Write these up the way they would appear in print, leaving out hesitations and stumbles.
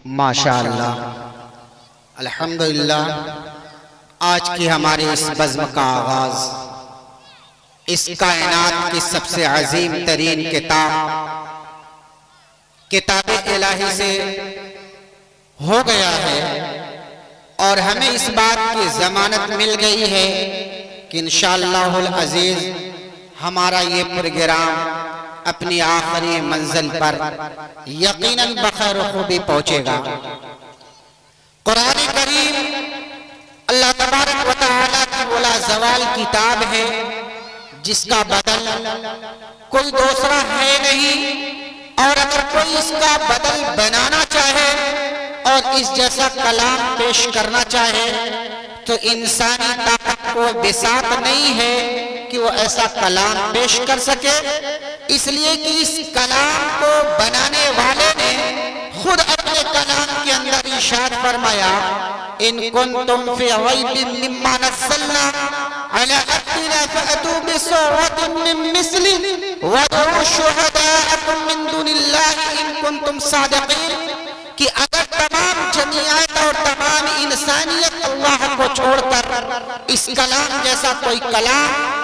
माशाअल्लाह, अल्हम्दुलिल्लाह। आज की हमारी इस बज़्म का आगाज इस कायनात की सबसे अजीम तरीन किताब इलाही से हो गया है और हमें इस बात की जमानत मिल गई है कि इंशाअल्लाहुल अजीज हमारा ये प्रोग्राम अपनी आखिरी मंजिल पर यकीनन बखैर खूबी पहुंचेगा। कुरान करीम अल्लाह तबारक व तआला की बोला ज़वाल किताब है जिसका बदल कोई दूसरा है नहीं, और अगर कोई इसका बदल बनाना चाहे और इस जैसा कलाम पेश करना चाहे तो इंसानी ताकत को बिसात नहीं है कि वो ऐसा कलाम पेश कर सके, इसलिए कि इस कलाम को बनाने वाले ने खुद अपने कलाम के अंदर इरशाद फरमाया, इन कुंतुम फी रैबिन मिम्मा नज़्ज़लना अला अब्दिना फअतू बिसूरतिन मिन मिस्लिही वदऊ शुहदाअकुम मिन दुनिल्लाहि इन कुंतुम सादिक़ीन। कि अगर तमाम जमीयत और तमाम इंसानियत अल्लाह को छोड़कर इस कलाम जैसा कोई कलाम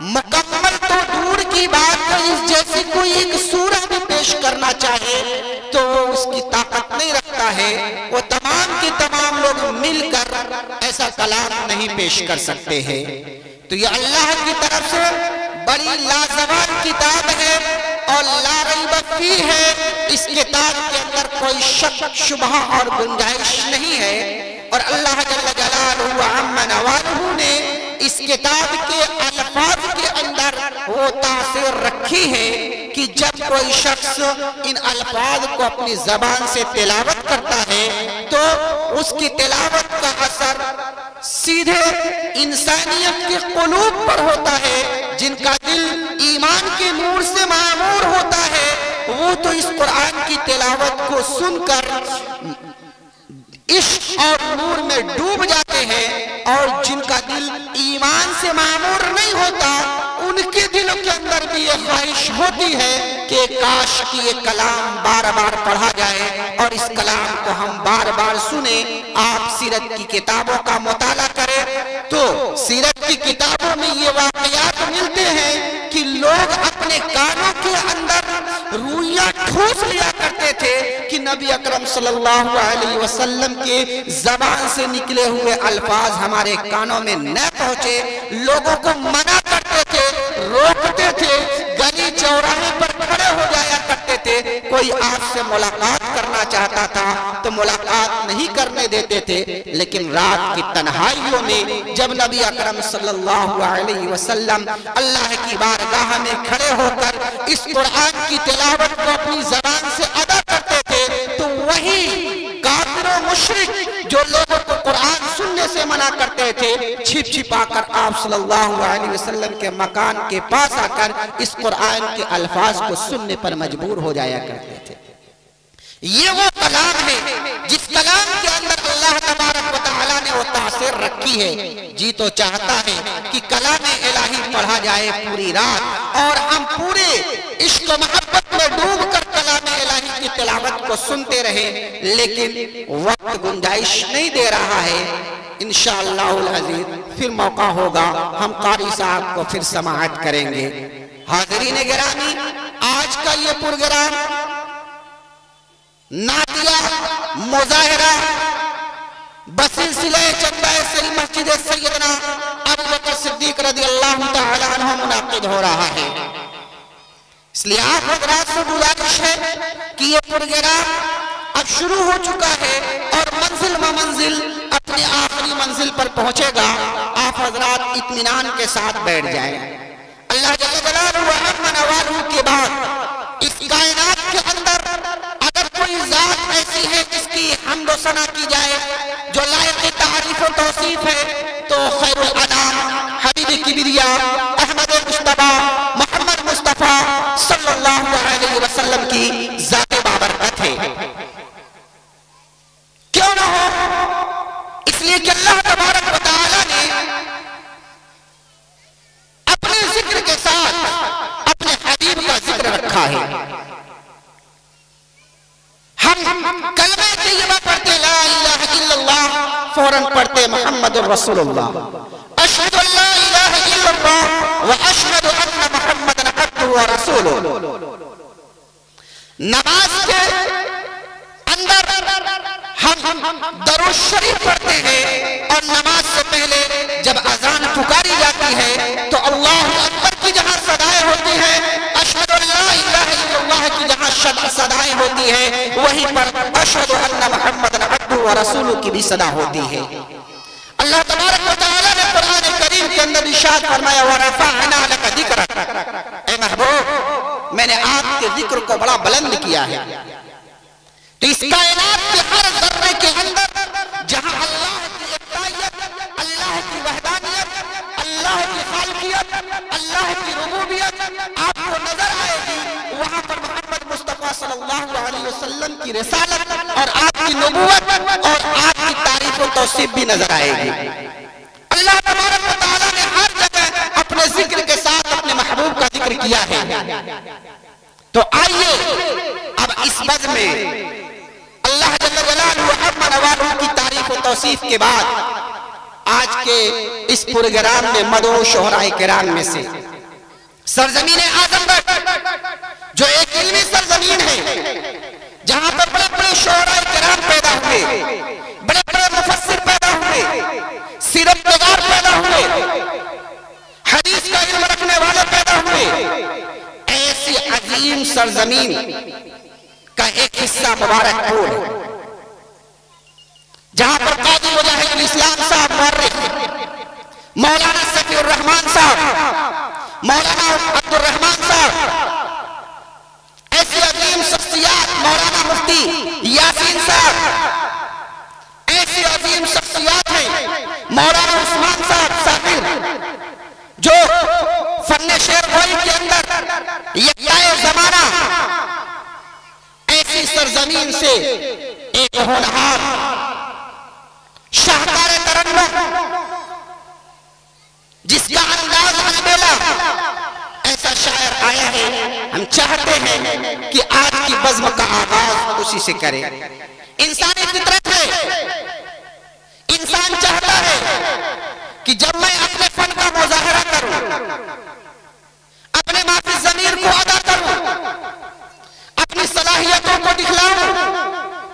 मुकम्मल तो दूर की बात है, इस जैसी कोई एक सूरत भी पेश करना चाहे तो वो उसकी ताकत नहीं रखता है, वो तमाम के तमाम लोग मिलकर ऐसा कलाम नहीं पेश कर सकते हैं। तो ये अल्लाह की तरफ से बड़ी लाजवाब किताब है और ला रैब फीह है। इस किताब के अंदर कोई शक शुबह और गुंजाइश नहीं है और अल्लाह जल्ल जलालहू व अम्मा नवालहू ने इस किताब के अल्फाज के अंदर वो तासीर रखी है कि जब कोई शख्स इन अल्फाज को अपनी जबान से तिलावत करता है तो उसकी तिलावत का असर सीधे इंसानियत के कुलूब पर होता है। जिनका दिल ईमान के नूर से मामूर होता है वो तो इस कुरान की तिलावत को सुनकर इश्क और नूर में डूब जाते हैं, और जिनका दिल ईमान से मामूर नहीं होता उनके दिलों के अंदर भी ये ख्वाहिश होती है कि काश कि ये कलाम बार बार पढ़ा जाए और इस कलाम को हम बार बार सुने। आप सीरत की किताबों का मुताला करें तो सीरत की किताबों में ये वाक़यात मिलते हैं कि लोग अपने कानों के अंदर रुइयां ठूस लिया करते थे कि नबी अकरम सल्लल्लाहु अलैहि वसल्लम के जबान से निकले हुए अल्फाज हमारे कानों में न पहुंचे। लोगों को मना करते थे, रोकते थे, गली चौराहे पर खड़े हो जाया करते थे। कोई आपसे मुलाकात करना चाहता था तो मुलाकात नहीं करने देते थे, लेकिन रात की तन्हाइयों में जब नबी अकरम सल्लल्लाहु अलैहि वसल्लम अल्लाह की बारगाह में खड़े होकर इस कुरान की तिलावत को अपनी ज़बान से अदा करते थे तो वही काफिर और मुशरिक जो लोगों को कुरान सुनने से मना करते थे छिप छिपा कर आप सल्लल्लाहु अलैहि वसल्लम के मकान के पास आकर इस कुरान के अल्फाज को सुनने पर मजबूर हो जाया करते थे। ये वो कलाम है जिस कलाम के अंदर अल्लाह तबारक व तआला ने वो तासीर रखी है। जी तो चाहता है कि कलाम इलाही पढ़ा जाए पूरी रात और हम पूरे इश्क मोहब्बत में डूब कर कलाम इलाही की तिलावत को सुनते रहे, लेकिन वक्त गुंजाइश नहीं दे रहा है। इंशाअल्लाहुल अज़ीज़ फिर मौका होगा हम कारी साहब को फिर समाअत करेंगे। हाज़रीन गिरामी, आज का ये प्रोग्राम नातिया मुज़ाहिरा बसिलसिले चंदाए सरी मस्जिद सैयदना अबू बकर सिद्दीक रज़ियल्लाहु तआला अन्हु मुनाक़िद हो रहा है। इसलिए आप हज़रात से गुजारिश है कि ये प्रोग्राम अब शुरू हो चुका है और मंजिल व मंजिल अपनी आखिरी मंजिल पर पहुंचेगा। आप हज़रात इत्मीनान के साथ बैठ जाएं। अल्लाह जल्ल जलालहू व अम्मा नवालहू के बाद इस कायनात के अंदर अगर कोई जात ऐसी है जिसकी हम्द व सना की जाए, जो लायक तारीफ व तौसीफ है, तो खैरुल अनाम हबीब किबरिया अहमद मुस्तफा मोहम्मद मुस्तफा सल्लल्लाहु अलैहि वसल्लम की जाते बाबरकत है। क्यों ना हो, इसलिए कि अल्लाह तबारक व तआला ने अपने जिक्र के साथ अपने हबीब का जिक्र रखा है। हम कलमे तैयबा फौरन पढ़ते मुहम्मदुर रसूलुल्लाह, अशहदु अल्ला इलाहा इल्लल्लाह व अशहदु अन्ना मुहम्मदन अब्दुहु व रसूलुहु। नमाज के अंदर हम दरूद शरीफ पढ़ते हैं और नमाज से पहले जब अजान पुकारी जाती है तो अल्लाहु अकबर की जहां सदाएं होती है, अशहदु अल्ला इलाहा इल्लल्लाह की जहां सदाएं होती है, वहीं पर अशहदु अन्ना मुहम्मदन अब्दुहु व रसूलुहु की भी सदा होती है। अल्लाह तबारक व तआला ने कुरान करीम के अंदर इरशाद फरमाया, व रफअना लका जिक्रक, ऐ महबूब मैंने आपके जिक्र को बड़ा बुलंद किया है। तो इस कायनात के हर जर्रे के अंदर जहां अल्लाह की इक्तायत, अल्लाह की वहदानियत, अल्लाह की खालिकियत, अल्लाह की रुबूबियत आपको नजर आएगी, वहां पर मोहम्मद मुस्तफा सल्लल्लाहु अलैहि वसल्लम की रिसालत और आपकी नबूवत और आपकी तारीफ और तौसीफ भी नजर आएगी। अल्लाह तबारक व तआला ने हर जगह अपने जिक्र के साथ अपने महबूब का जिक्र किया है। तो आइए अब इस बज़्म में अल्लाह जल्ल जलालहु अम्मा नवालहु की तारीफ और तौसीफ के बाद आज के इस प्रोग्राम में मदहो शोहराए किराम में से सरजमीन आजमगढ़ जो एक इल्मी सरजमीन है, जहां पर बड़े बड़े शोहराए किराम पैदा हुए, बड़े बड़े मुफस्सिर पैदा हुए, सीरत नगार पैदा हुए, हदीस का इल्म रखने वाले पैदा हुए, ऐसी अजीम सरजमीन का एक हिस्सा मुबारकपुर है, जहां पर काजी मुजाहिदुल इस्लाम साहब मुअर्रिख, मौलाना सफीउर रहमान साहब, मौलाना अब्दुर रहमान साहब, ऐसी अजीम शख्सियत, मौलाना मुफ्ती यासीन साहब, ऐसी अजीम शख्सियत हैं, मौलाना उस्मान साहब साकिर, जो फन्ने शेर गोई के अंदर यकाए जमाना ऐसी सरजमीन से एक होनहार शाहकार तरन्नुम, जिसका अंदाज अलबेला ऐसा शायर आया है, हम चाहते हैं कि आज की बज़्म का आगाज उसी से करें। इंसानी फितरत है, इंसान चाहता है कि जब मैं अपने फन का मुजाहरा करूं, अपने माफी ज़मीर को अदा करूं, अपनी सलाहियतों को दिखलाऊं,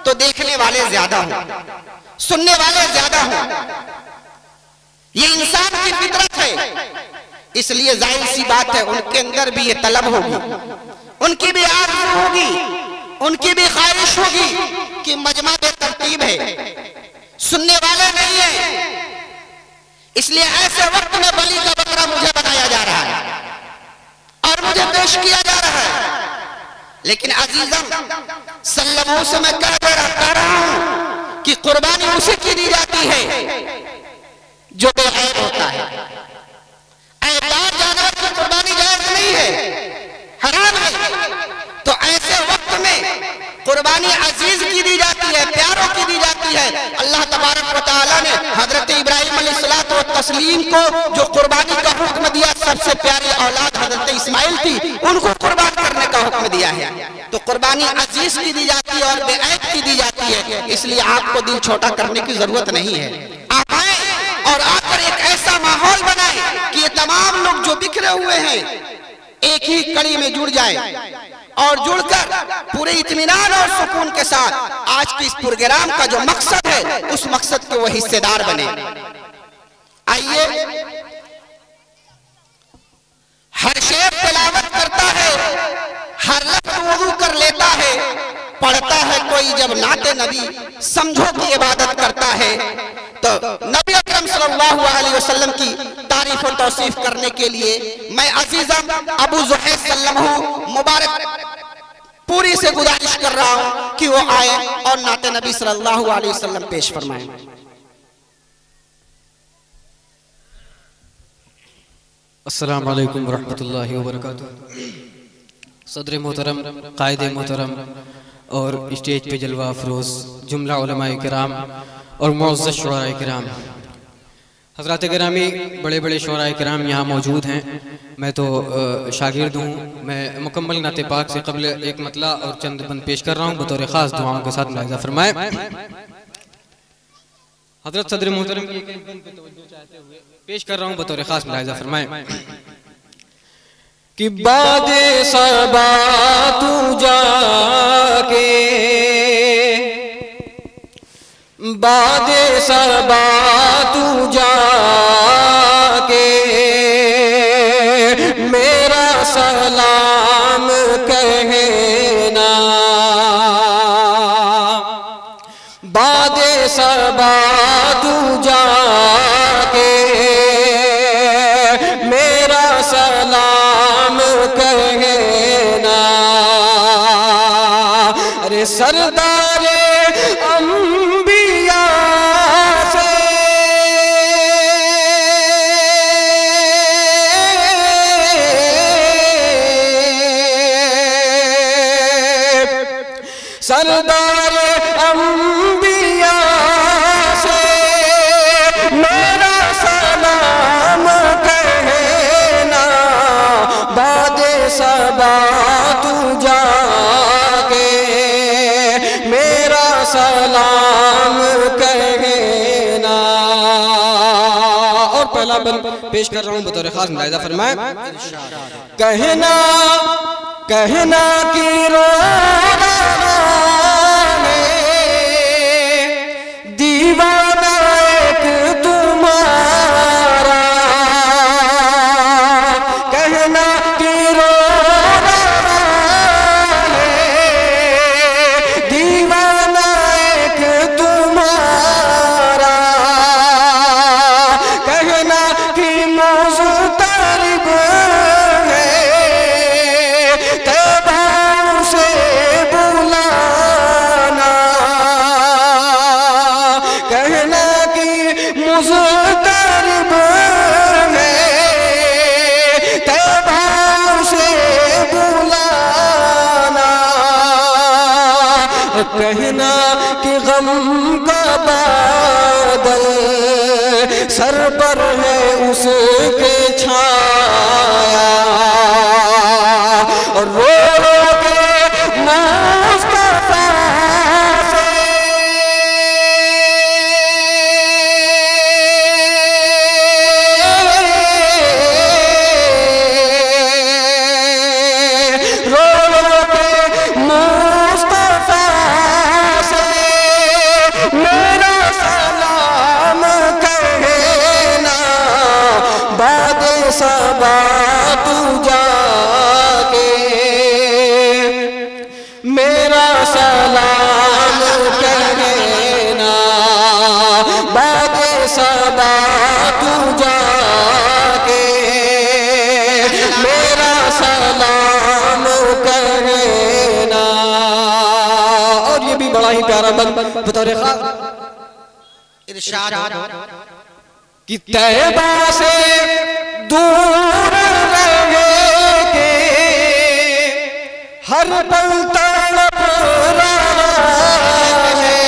तो देखने वाले ज्यादा हों, सुनने वाले ज्यादा हों। ये इंसान की फितरत है, इसलिए जाहिर सी बात है उनके अंदर भी ये तलब होगी, उनकी भी आरज़ू होगी, उनकी भी ख्वाहिश होगी कि मजमा बेतरतीब है, सुनने वाले नहीं है, इसलिए ऐसे वक्त में बलि का बकरा मुझे बनाया जा रहा है और मुझे पेश किया जा रहा है। लेकिन अजीजम सल्लल्लाहु से मैं कह रहा हूं कि कुर्बानी उसे की दी जाती है जो बेऐब होता है। ऐबदार जानवर की कुर्बानी जायज नहीं है, हराम है। तो ऐसे वक्त में कुर्बानी अजीज की दी जाती है, प्यारों की दी जाती है। अल्लाह तबारक व तआला ने हजरत इब्राहिम अलैहिस्सलातु व तस्लीम को जो कुर्बानी का हुक्म दिया, सबसे प्यारी औलाद हजरत इस्माइल थी, उनको कुर्बान करने का हुक्म दिया है। तो कुर्बानी अजीज की दी जाती है और बेऐब की दी जाती है, इसलिए आपको दिल छोटा करने की जरूरत नहीं है। आप आए और आकर एक ऐसा माहौल बनाए कि ये तमाम लोग जो बिखरे हुए हैं एक ही कड़ी में जुड़ जाए और जुड़कर पूरे इत्मीनान और सुकून के साथ आज के इस प्रोग्राम का जो मकसद है उस मकसद के वो हिस्सेदार बने। आइए, हर शेर तिलावत करता है, हर लफ्ज़ वुज़ू कर लेता है, पढ़ता है कोई जब नाते नबी, समझो कि इबादत करता है। तो नबी अकरम सल्लल्लाहु अलैहि वसल्लम की तारीफ और तौसीफ करने के लिए मैं अजीज़म अबू ज़ुहैर सल्लल्लाहु मुबारक पूरी से गुजारिश कर रहा हूं कि वो आए और नाते नबी सल्लल्लाहु अलैहि वसल्लम पेश फरमाएं। अस्सलामु अलैकुम वरहमतुल्लाहि वबरकातुहू। सदर मोहतरम, कायदे मोहतरम और स्टेज पे जलवा अफरोज जुमला उलमाए किराम और मुअज़्ज़ज़ शुअराए किराम, हज़रात गिरामी, बड़े बड़े शुअराए किराम यहाँ मौजूद हैं। मैं तो शागिर्द हूँ। मैं मुकम्मल नाते पाक से क़ब्ल एक मतला और चंद बंद पेश कर रहा हूँ बतौर ख़ास दुआओं के साथ मुलाहिज़ा फरमाएं। हजरत सदर मोहतरम की चाहते हुए पेश कर रहा हूँ बतौर खास मुलाहिजा फरमाएं कि बादे सबा तू जाके, बादे सबा तू जाके मेरा सलाम कहना, बादे सबा तू जाके मेरा सलाम कहना। अरे सरदारे अंबिया से सरदारे अंबिया से मेरा सलाम कहना, बादे सबा तू जाके मेरा सलाम कहना। और पहला बंद पेश कर रहा हूँ बतौर खास मुलाहिजा फरमाएं। कहना कहना कि दीवाना एक तुम्हारा, कहना कि दीवाना एक तुम्हारा, कहना कि मुज़तरिब है तैबा से बुलाना, कहना कि मुज़तरिब है तैबा से बुलाना, कहना कि गम का बादल सर पर है उसके छाया, और रो रो के मुस्तफा से रो रो के मुस्तफा से मेरा सलाम कहना, बादे सबा तू जाके मेरा सलाम कहना, बादे सबा तू जाके मेरा सलाम कहना। और ये भी बड़ा ही प्यारा बंद बतौर खास इरशाद कि तैबा से दूर रहे के हर पल तड़प रहा है,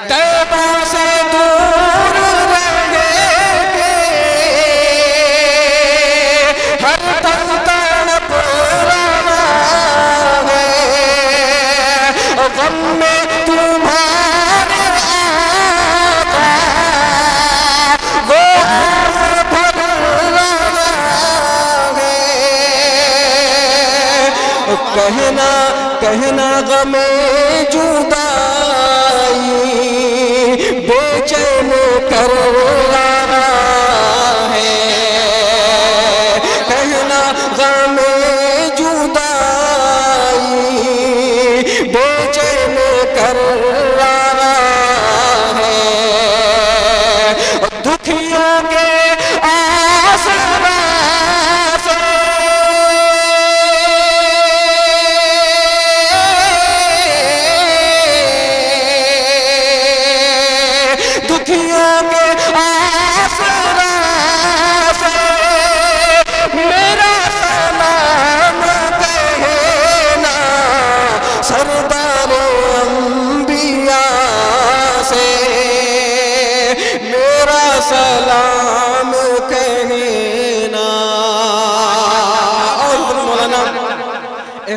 तैबा से दूर रहे के हर पल तड़प रहा है, गम में तुम्हारे कहना कहना गमे जुदाई बेचैन कर रहा है, कहना गमे जुदाई बेचैन कर रहा है, दुखियों के आसरा से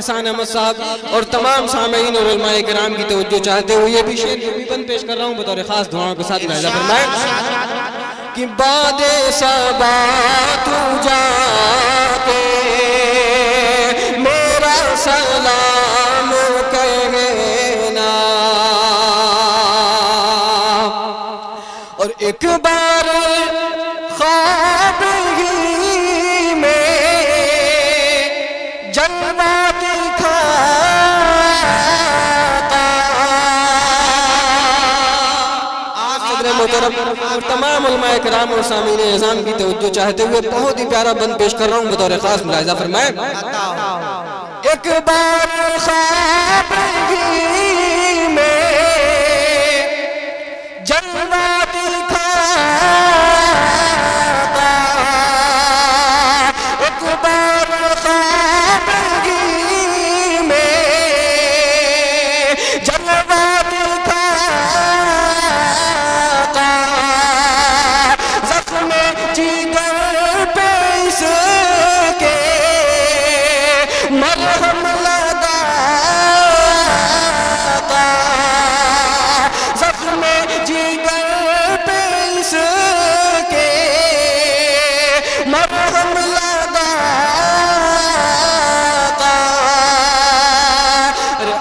एहसान अहमद साहब और तमाम सामीईन और उलमाए किराम की तवज्जो चाहते हुए ये भी शेर बंद पेश कर रहा हूँ बतौर खास दुआओं के साथ मुलाहिजा फरमाएं कि बादे सबा तू जाके मेरा सलाम कहना और एक बार ख्वाब ही में जलवा दिखाता और तमाम उलमाए किराम और सामीन निज़ाम की तवज्जो चाहते हुए बहुत ही प्यारा बंद पेश कर रहा हूँ बतौर खास मुलाहिजा फरमाएं एक बार ख्वाब ही में जलवा दिखाता एक बार ख्वाब ही में जलवा दिखाता जख्म जिगर पे इसके मरहम लगाता जख्म जिगर पे इसके मरहम लगाता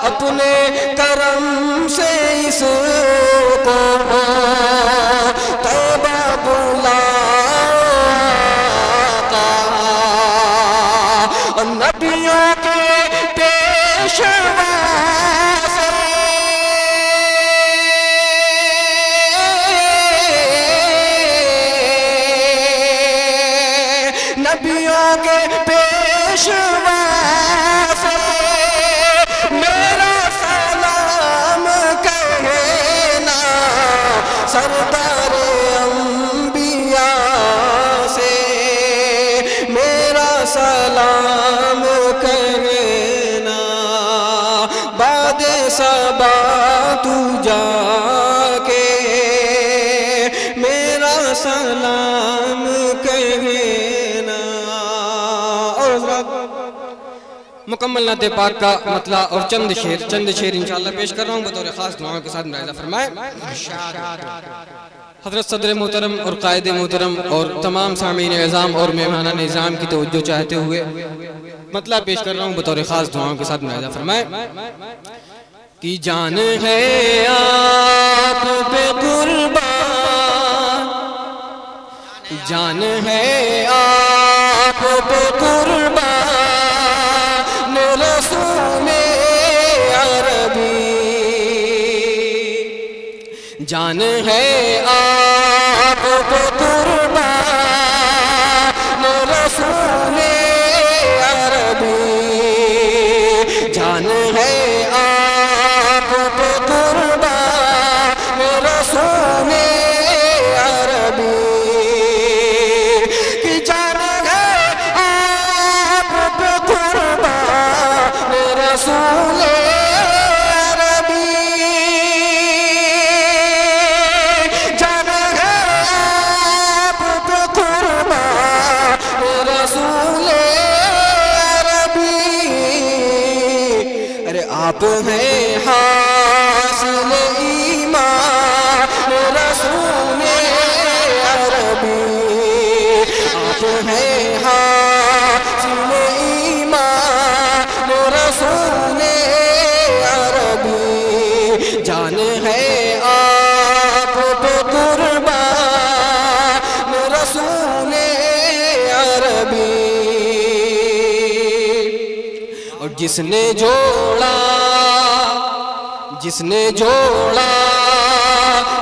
अपने करम से इसको तौबा बुलाता और नबियों के पेशवा से नबियों के पेशवा से मेरा सलाम कहना सरदार अंबिया से मेरा सलाम कहना बादे सबा तू जाके मेरा सलाम कहना। और मुकम्मल नाते पाक का मतला और चंद शेर इंशाअल्लाह पेश कर रहा हूँ बतौर खास दुआओं के साथ मुलाहिजा फरमाएं। हज़रत सदर मोहतरम और कायदे मोहतरम और तमाम सामीन निज़ाम और मेहमाना निज़ाम की तवज्जो चाहते हुए मतला पेश कर रहा हूँ बतौर खास दुआओं के साथ मुलाहिजा फरमाएं कि जान है आप पे कुर्बान जान है आप पे कुर्बान रसूल अरबी जान है आप पे कुर्बान रसूल अरबी जान है आप पे कुर्बान रसूल अरबी कि जान है आप पे कुर्बान रसूल अरबी जान है आप पे कुर्बान रसूल अरबी अरे आप हैं हासिल ईमान रसूल अरबी आप हैं हासिल ईमान रसूल अरबी जान है आप पे कुर्बान रसूल अरबी और जिसने जोड़ा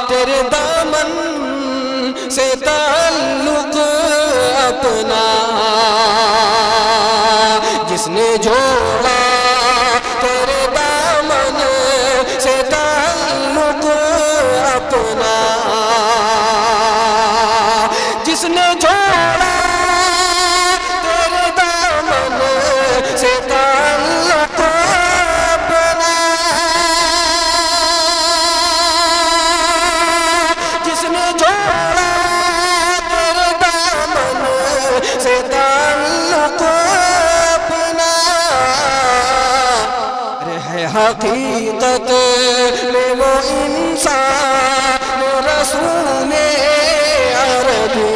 तेरे दामन से ताल्लुक अपना जिसने जोड़ा तेरे दामन से ताल्लुक अपना जिसने जोड़ा तेरे दामन से ताल्लुक अपना जिसने जोड़ा तेरे दामन से ताल्लुक अपना हकीकत में वो इंसान रसूल अरबी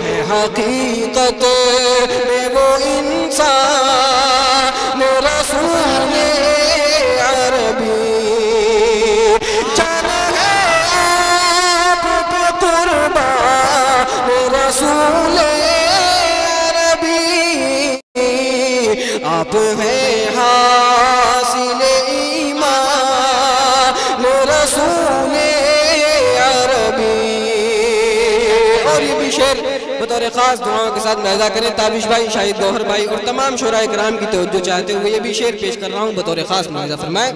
है, हकीकत में वो इंसान रसूल अरबी। जान है आप पे कुर्बान रसूल अरबी, आप हैं हासिल ईमान रसूल अरबी। और ये भी शेर बतौर खास दुआओं के साथ मुलाहिजा करें। ताबिश भाई, शाहिद गौहर भाई और तमाम शुराए किराम की तवज्जो चाहते हुए ये भी शेर पेश कर रहा हूँ, बतौर खास मुलाहिजा फरमाए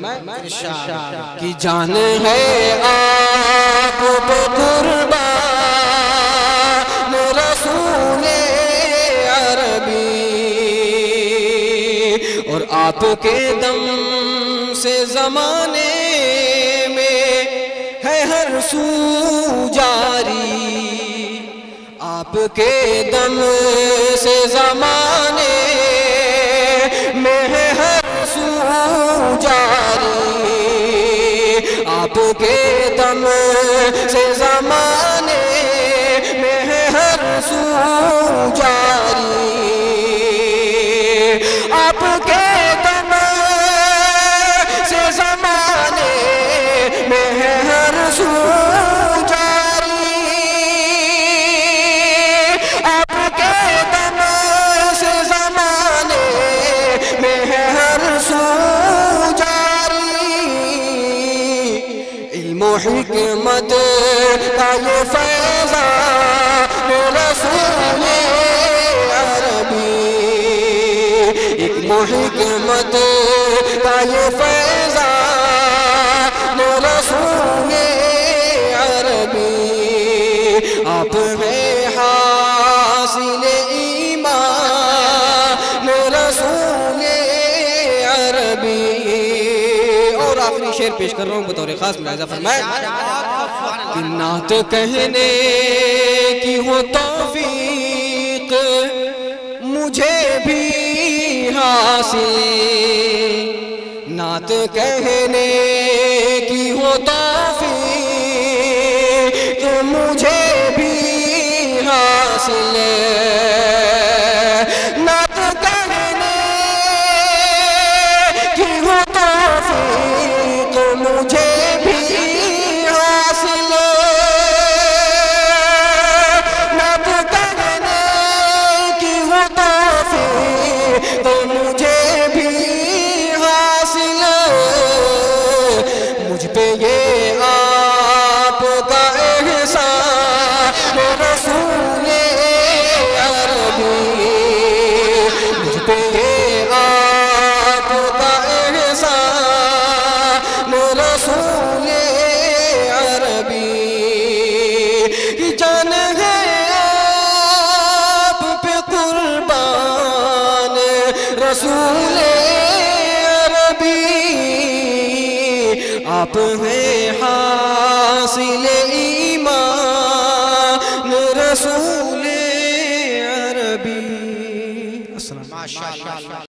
कि जान है आप पे कुर्बान रसूल अरबी, और आपके दम से जमाने में है हर सू जारी, आपके दम से जमाने में है हर सू जारी, आपके दम से जमाने में है हर सू जारी, आपके दम से जमाने में है हर सू जारी, आपके दम से जमाने में है हर सू जारी। इल्म हिकमत का ये फैज़ान रसूल अरबी, हिकमत का ये फैज़ान रसूल अरबी, आप हैं हासिल ईमान रसूल अरबी। और आखिरी शेर पेश कर रहा हूँ, बतौर खास मुलाहिजा फरमाए कि नात कहने की हो तौफीक मुझे भी हासिल, नात कहने की हो तौफीक मुझे भी हासिल, नात कहने की हो तौफीक मुझे भी हासिल, नात कहने की हो तौफीक तो मुझे भी हासिल। मुझ पे ये आपका एहसान रसूल अरबी, मुझ पे ये आपका एहसान रसूल अरबी। जान है आप पे कुर्बान रसूल अरबी, आप हैं हासिल ईमान रसूल